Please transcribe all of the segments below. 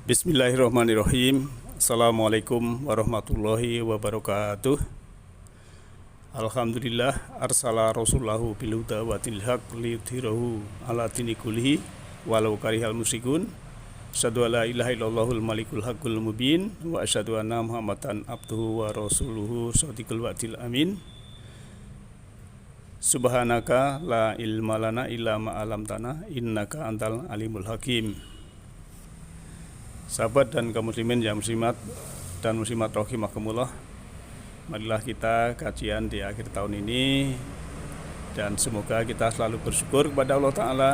Bismillahirrahmanirrahim. Assalamualaikum warahmatullahi wabarakatuh. Alhamdulillah arsala rasulahu bil huda wa dinil haq liyudhhirahu ala dini kullihi walau karihal musyrikun. Asyhadu alla ilaha illallahul malikul haqqul mubin wa asyhadu anna Muhammadan abduhu wa rasuluhu shadiqul wa'dil amin. Subhanaka la ilma lana illa ma 'allamtana innaka antal alimul hakim. Sahabat dan kaum muslimin yang muslimat dan muslimat rahimakumullah, marilah kita kajian di akhir tahun ini dan semoga kita selalu bersyukur kepada Allah Ta'ala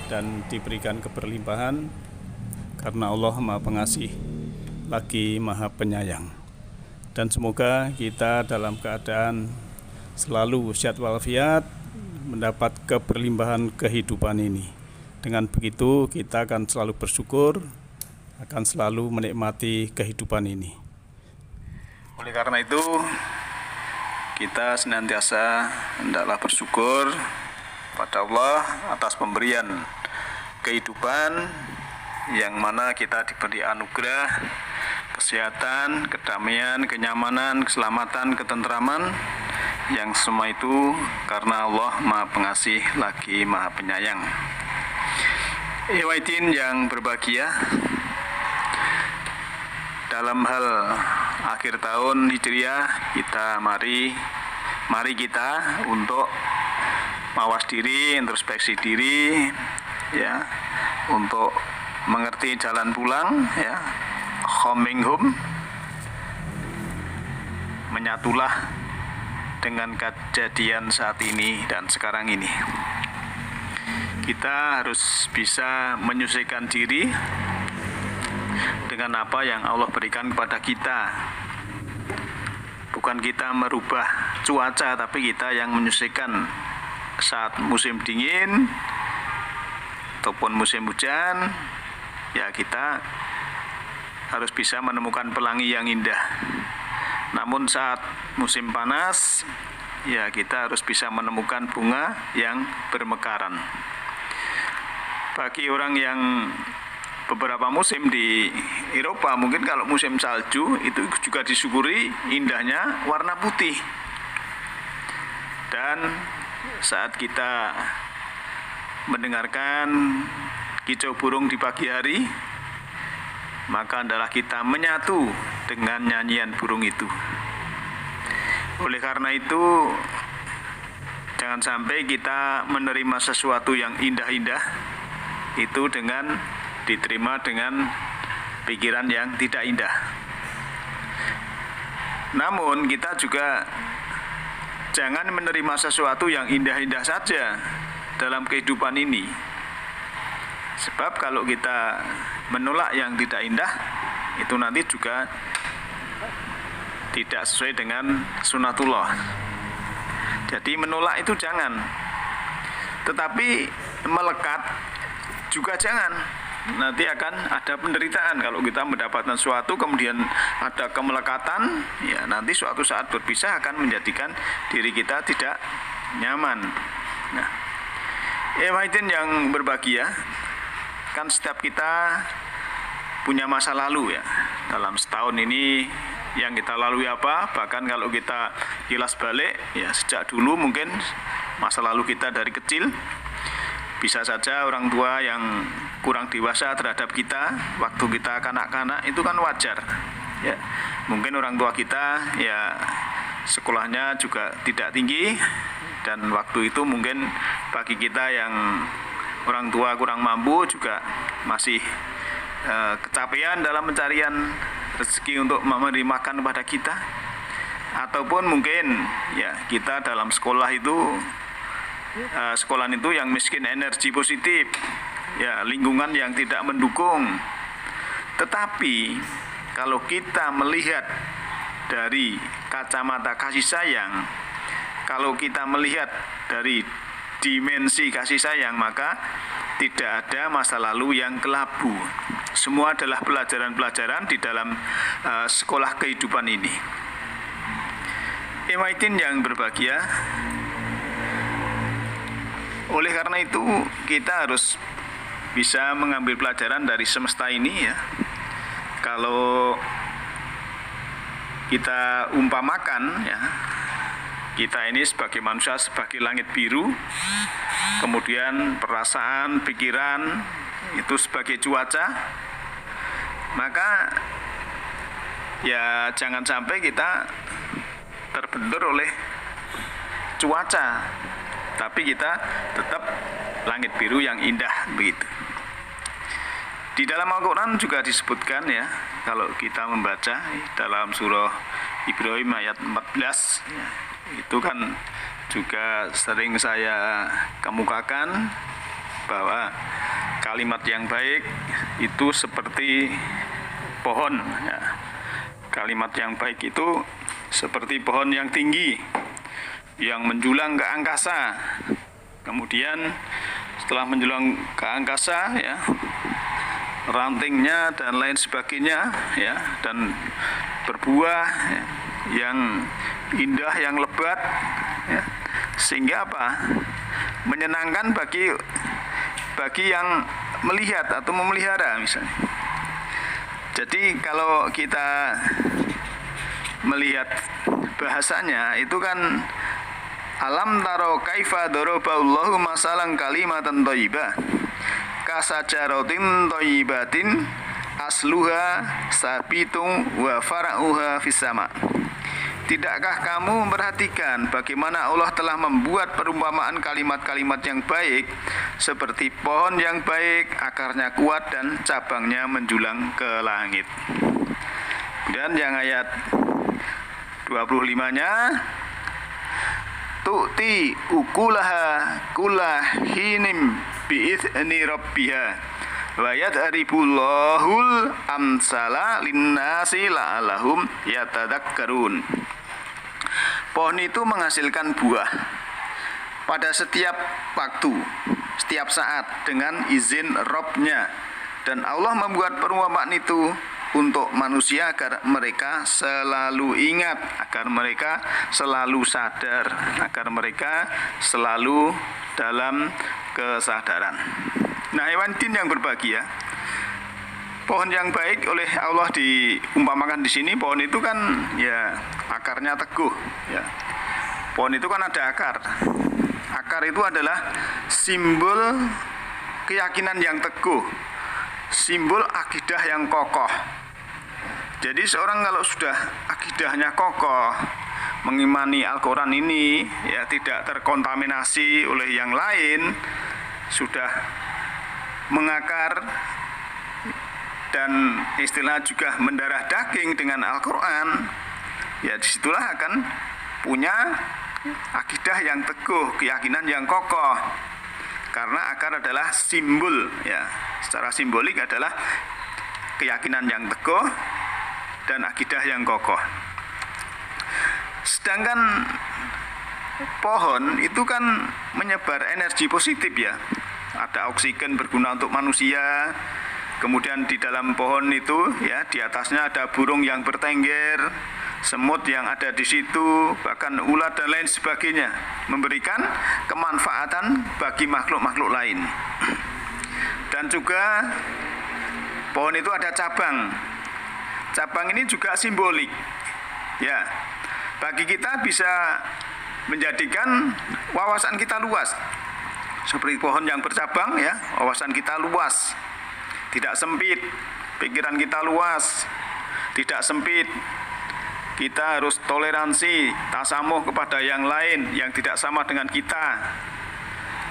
dan diberikan keberlimpahan karena Allah Maha Pengasih lagi Maha Penyayang. Dan semoga kita dalam keadaan selalu sehat walafiat mendapat keberlimpahan kehidupan ini. Dengan begitu kita akan selalu bersyukur, akan selalu menikmati kehidupan ini. Oleh karena itu, kita senantiasa hendaklah bersyukur pada Allah atas pemberian kehidupan yang mana kita diberi anugerah kesehatan, kedamaian, kenyamanan, keselamatan, ketentraman, yang semua itu karena Allah Maha Pengasih lagi Maha Penyayang. Ikhwatin yang berbahagia, dalam hal akhir tahun Hijriah kita mari kita untuk mawas diri, introspeksi diri, ya, untuk mengerti jalan pulang, ya, coming home, menyatulah dengan kejadian saat ini dan sekarang ini. Kita harus bisa menyesuaikan diri dengan apa yang Allah berikan kepada kita. Bukan kita merubah cuaca, tapi kita yang menyesuaikan saat musim dingin ataupun musim hujan. Ya, kita harus bisa menemukan pelangi yang indah. Namun saat musim panas, ya kita harus bisa menemukan bunga yang bermekaran. Bagi orang yang beberapa musim di Eropa, mungkin kalau musim salju itu juga disyukuri indahnya warna putih. Dan saat kita mendengarkan kicau burung di pagi hari, maka adalah kita menyatu dengan nyanyian burung itu. Oleh karena itu, jangan sampai kita menerima sesuatu yang indah-indah itu diterima dengan pikiran yang tidak indah. Namun kita juga jangan menerima sesuatu yang indah-indah saja dalam kehidupan ini. Sebab kalau kita menolak yang tidak indah, itu nanti juga tidak sesuai dengan sunatullah. Jadi menolak itu jangan, tetapi melekat juga jangan. Nanti akan ada penderitaan kalau kita mendapatkan sesuatu kemudian ada kemelekatan, ya nanti suatu saat berpisah akan menjadikan diri kita tidak nyaman. Nah, ikhwatin yang berbahagia, kan setiap kita punya masa lalu, ya. Dalam setahun ini yang kita lalui apa, bahkan kalau kita kilas balik, ya sejak dulu mungkin masa lalu kita dari kecil. Bisa saja orang tua yang kurang dewasa terhadap kita waktu kita kanak-kanak, itu kan wajar, ya. Mungkin orang tua kita ya sekolahnya juga tidak tinggi, dan waktu itu mungkin bagi kita yang orang tua kurang mampu juga masih kecapean dalam pencarian rezeki untuk memberi makan kepada kita. Ataupun mungkin ya kita dalam sekolah itu sekolah itu yang miskin energi positif, ya lingkungan yang tidak mendukung. Tetapi kalau kita melihat dari kacamata kasih sayang, kalau kita melihat dari dimensi kasih sayang, maka tidak ada masa lalu yang kelabu. Semua adalah pelajaran-pelajaran di dalam sekolah kehidupan ini. Ikhwatin yang berbahagia, oleh karena itu kita harus bisa mengambil pelajaran dari semesta ini ya. Kalau kita umpamakan ya, kita ini sebagai manusia sebagai langit biru, kemudian perasaan, pikiran itu sebagai cuaca, maka ya jangan sampai kita terbentur oleh cuaca, tapi kita tetap langit biru yang indah begitu. Di dalam Al-Quran juga disebutkan ya, kalau kita membaca dalam surah Ibrahim ayat 14 ya, itu kan juga sering saya kemukakan bahwa kalimat yang baik itu seperti pohon ya. Kalimat yang baik itu seperti pohon yang tinggi yang menjulang ke angkasa. Kemudian setelah menjulang ke angkasa ya, rantingnya dan lain sebagainya ya, dan berbuah ya, yang indah, yang lebat ya, sehingga apa? Menyenangkan bagi yang melihat atau memelihara misalnya. Jadi kalau kita melihat bahasanya itu kan, alam taro kaifa daraballahu masalan kalimatan thayyibah kasajaratin thayyibatin asluha sabitung wa fara'uha fis sama. Tidakkah kamu memperhatikan bagaimana Allah telah membuat perumpamaan kalimat-kalimat yang baik seperti pohon yang baik, akarnya kuat dan cabangnya menjulang ke langit. Dan yang ayat 25-nya, tu'ti ukulaha kullahinim bi'izni rabbiha wa yad'aribullahul amsala linnasi la'alahum yatadakkarun. Pohon itu menghasilkan buah pada setiap waktu, setiap saat dengan izin Rabb-nya. Dan Allah membuat perumpamaan itu untuk manusia agar mereka selalu ingat, agar mereka selalu sadar, agar mereka selalu dalam kesadaran. Nah, hewan jin yang berbahagia, pohon yang baik oleh Allah diumpamakan di sini, pohon itu kan ya akarnya teguh ya. Pohon itu kan ada akar. Akar itu adalah simbol keyakinan yang teguh, simbol akidah yang kokoh. Jadi seorang kalau sudah akidahnya kokoh, mengimani Al-Quran ini ya, tidak terkontaminasi oleh yang lain, sudah mengakar dan istilah juga mendarah daging dengan Al-Quran, ya disitulah akan punya akidah yang teguh, keyakinan yang kokoh. Karena akar adalah simbol ya, secara simbolik adalah keyakinan yang teguh dan akidah yang kokoh. Sedangkan pohon itu kan menyebar energi positif ya. Ada oksigen berguna untuk manusia. Kemudian di dalam pohon itu ya, di atasnya ada burung yang bertengger, semut yang ada di situ, bahkan ulat dan lain sebagainya, memberikan kemanfaatan bagi makhluk-makhluk lain. Dan juga pohon itu ada cabang. Cabang ini juga simbolik. Ya, bagi kita bisa menjadikan wawasan kita luas. Seperti pohon yang bercabang ya, wawasan kita luas. Tidak sempit, pikiran kita luas, tidak sempit. Kita harus toleransi, tasamuh kepada yang lain yang tidak sama dengan kita.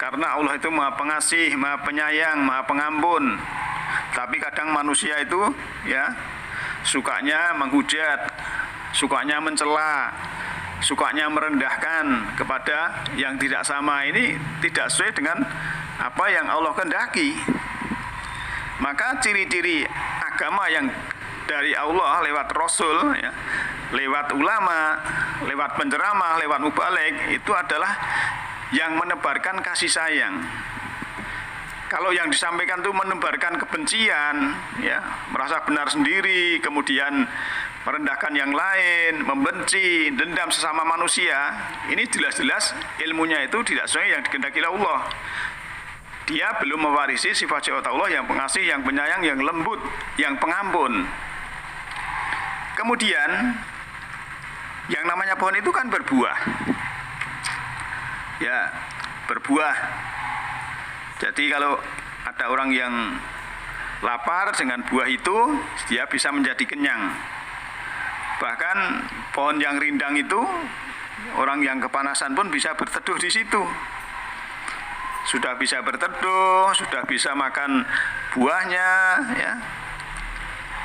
Karena Allah itu Maha Pengasih, Maha Penyayang, Maha Pengampun. Tapi kadang manusia itu ya sukanya menghujat, sukanya mencela, sukanya merendahkan kepada yang tidak sama. Ini tidak sesuai dengan apa yang Allah kehendaki. Maka ciri-ciri agama yang dari Allah lewat Rasul ya, lewat ulama, lewat penceramah, lewat mubalik, itu adalah yang menebarkan kasih sayang. Kalau yang disampaikan itu menebarkan kebencian ya, merasa benar sendiri, kemudian merendahkan yang lain, membenci, dendam sesama manusia, ini jelas-jelas ilmunya itu tidak sesuai yang dikehendaki Allah. dia belum mewarisi sifat-sifat Allah yang pengasih, yang penyayang, yang lembut, yang pengampun. Kemudian yang namanya pohon itu kan berbuah. Ya, berbuah. Jadi kalau ada orang yang lapar dengan buah itu, dia bisa menjadi kenyang. Bahkan pohon yang rindang itu, orang yang kepanasan pun bisa berteduh di situ. Sudah bisa berteduh, sudah bisa makan buahnya, ya.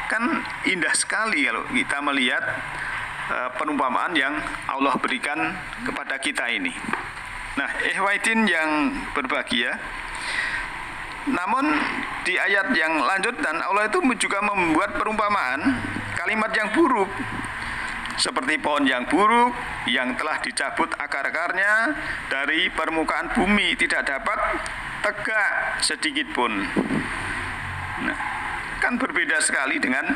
Kan indah sekali kalau kita melihat perumpamaan yang Allah berikan kepada kita ini. Nah, ikhwatin yang berbahagia, namun di ayat yang lanjutan Allah itu juga membuat perumpamaan kalimat yang buruk, seperti pohon yang buruk yang telah dicabut akar-akarnya dari permukaan bumi, tidak dapat tegak sedikit pun. Nah, kan berbeda sekali dengan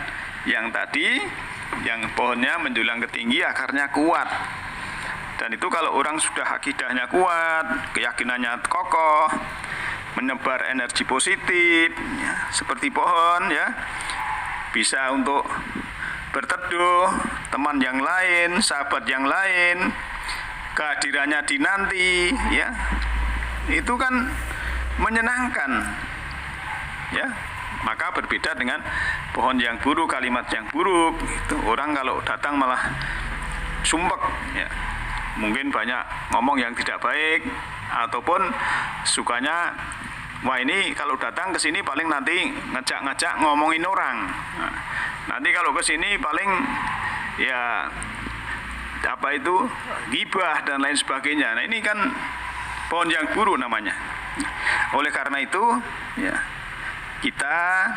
yang tadi, yang pohonnya menjulang ke tinggi, akarnya kuat. Dan itu kalau orang sudah akidahnya kuat, keyakinannya kokoh, menyebar energi positif, ya, seperti pohon, ya, bisa untuk berteduh, teman yang lain, sahabat yang lain, kehadirannya dinanti, ya, itu kan menyenangkan, ya. Maka berbeda dengan pohon yang buruk, kalimat yang buruk, itu orang kalau datang malah sumpek, ya. Mungkin banyak ngomong yang tidak baik, ataupun sukanya, wah ini kalau datang ke sini paling nanti ngajak-ngajak ngomongin orang. Nah, nanti kalau ke sini paling ya apa itu ghibah dan lain sebagainya. Nah, ini kan pohon yang buruk namanya. Oleh karena itu, ya, kita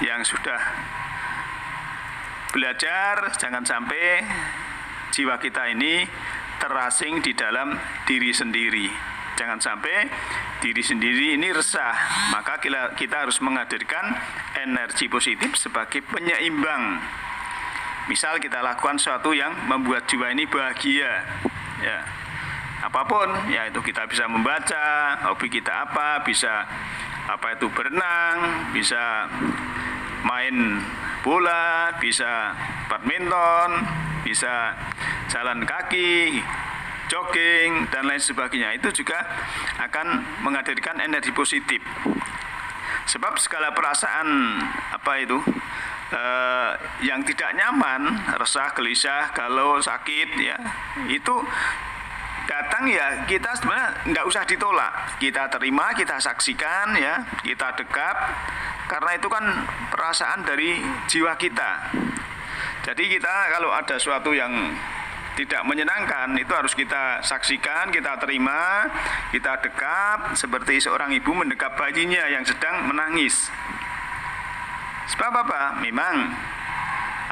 yang sudah belajar jangan sampai jiwa kita ini terasing di dalam diri sendiri. Jangan sampai diri sendiri ini resah. Maka kita harus menghadirkan energi positif sebagai penyeimbang. Misal kita lakukan sesuatu yang membuat jiwa ini bahagia, ya, apapun, ya, itu kita bisa membaca, hobi kita apa, bisa apa itu berenang, bisa main bola, bisa badminton, bisa jalan kaki, jogging, dan lain sebagainya. Itu juga akan menghadirkan energi positif. Sebab segala perasaan apa itu yang tidak nyaman, resah, gelisah, galau, sakit, ya, itu datang, ya, kita sebenarnya nggak usah ditolak, kita terima, kita saksikan, ya, kita dekap, karena itu kan perasaan dari jiwa kita. Jadi kita kalau ada sesuatu yang tidak menyenangkan, itu harus kita saksikan, kita terima, kita dekap, seperti seorang ibu mendekap bayinya yang sedang menangis. Sebab apa? Memang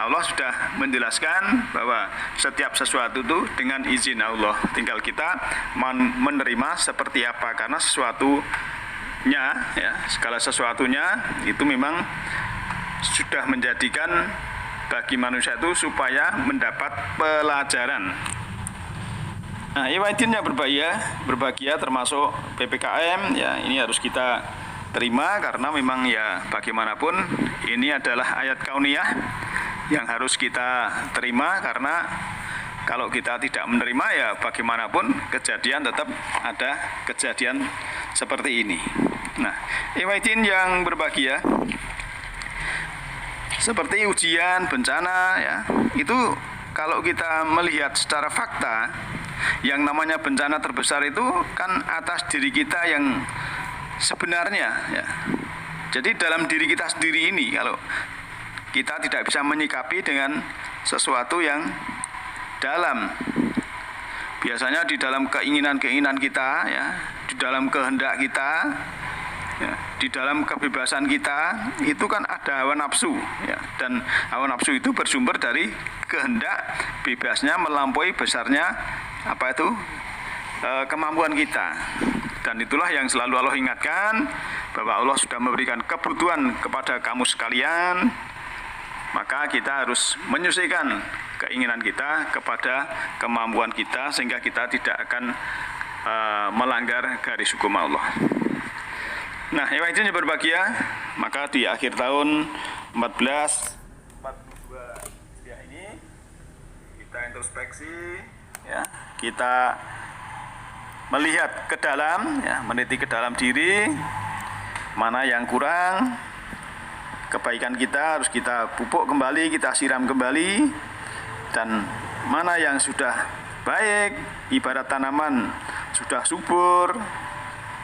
Allah sudah menjelaskan bahwa setiap sesuatu itu dengan izin Allah. Tinggal kita menerima seperti apa, karena sesuatunya, ya, segala sesuatunya itu memang sudah menjadikan bagi manusia itu supaya mendapat pelajaran. Nah, ikhwatin yang berbahagia termasuk PPKM, ya, ini harus kita terima karena memang, ya, bagaimanapun ini adalah ayat kauniyah yang harus kita terima, karena kalau kita tidak menerima, ya, bagaimanapun kejadian tetap ada kejadian seperti ini. Nah, ikhwatin yang berbahagia, seperti ujian, bencana, ya, itu kalau kita melihat secara fakta, yang namanya bencana terbesar itu kan atas diri kita yang sebenarnya, ya. Jadi dalam diri kita sendiri ini, kalau kita tidak bisa menyikapi dengan sesuatu yang dalam, biasanya di dalam keinginan-keinginan kita, ya, di dalam kehendak kita, ya, di dalam kebebasan kita, itu kan ada hawa nafsu, ya, dan hawa nafsu itu bersumber dari kehendak bebasnya melampaui besarnya apa itu kemampuan kita. Dan itulah yang selalu Allah ingatkan, bahwa Allah sudah memberikan kebutuhan kepada kamu sekalian, maka kita harus menyesuaikan keinginan kita kepada kemampuan kita, sehingga kita tidak akan melanggar garis hukum Allah. Nah, yang wajibnya berbahagia, maka di akhir tahun 1442 ini kita introspeksi, ya, kita melihat ke dalam, ya, meneliti ke dalam diri, mana yang kurang, kebaikan kita harus kita pupuk kembali, kita siram kembali, dan mana yang sudah baik, ibarat tanaman sudah subur,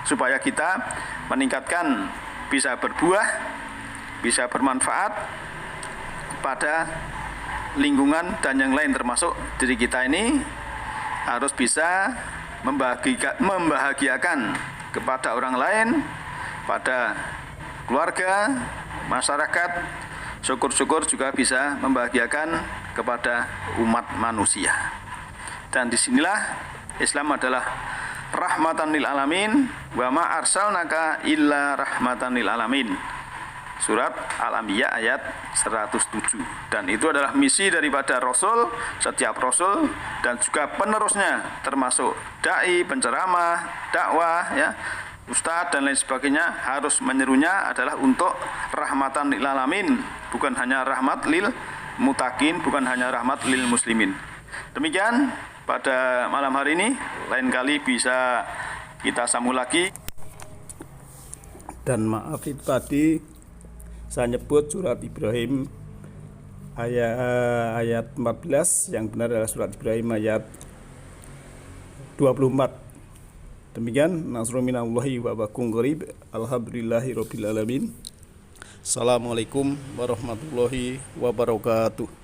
supaya kita meningkatkan, bisa berbuah, bisa bermanfaat kepada lingkungan dan yang lain, termasuk diri kita ini harus bisa membahagiakan kepada orang lain, pada keluarga, masyarakat, syukur-syukur juga bisa membahagiakan kepada umat manusia. Dan disinilah Islam adalah rahmatan lil alamin, wa ma arsalnaka illa rahmatan lil alamin. Surat Al-Anbiya ayat 107. Dan itu adalah misi daripada Rasul, setiap Rasul dan juga penerusnya, termasuk dai, penceramah, dakwah, ya, ustadz dan lain sebagainya, harus menyerunya adalah untuk rahmatan lil alamin, bukan hanya rahmat lil mutakin, bukan hanya rahmat lil muslimin. Demikian pada malam hari ini, lain kali bisa kita sambung lagi. Dan maaf itu tadi saya nyebut surat Ibrahim ayat 14, yang benar adalah surat Ibrahim ayat 24. Demikian, nasrun minallahi wa bakum qarib. Alhamdulillahirabbil alamin. Assalamualaikum warahmatullahi wabarakatuh.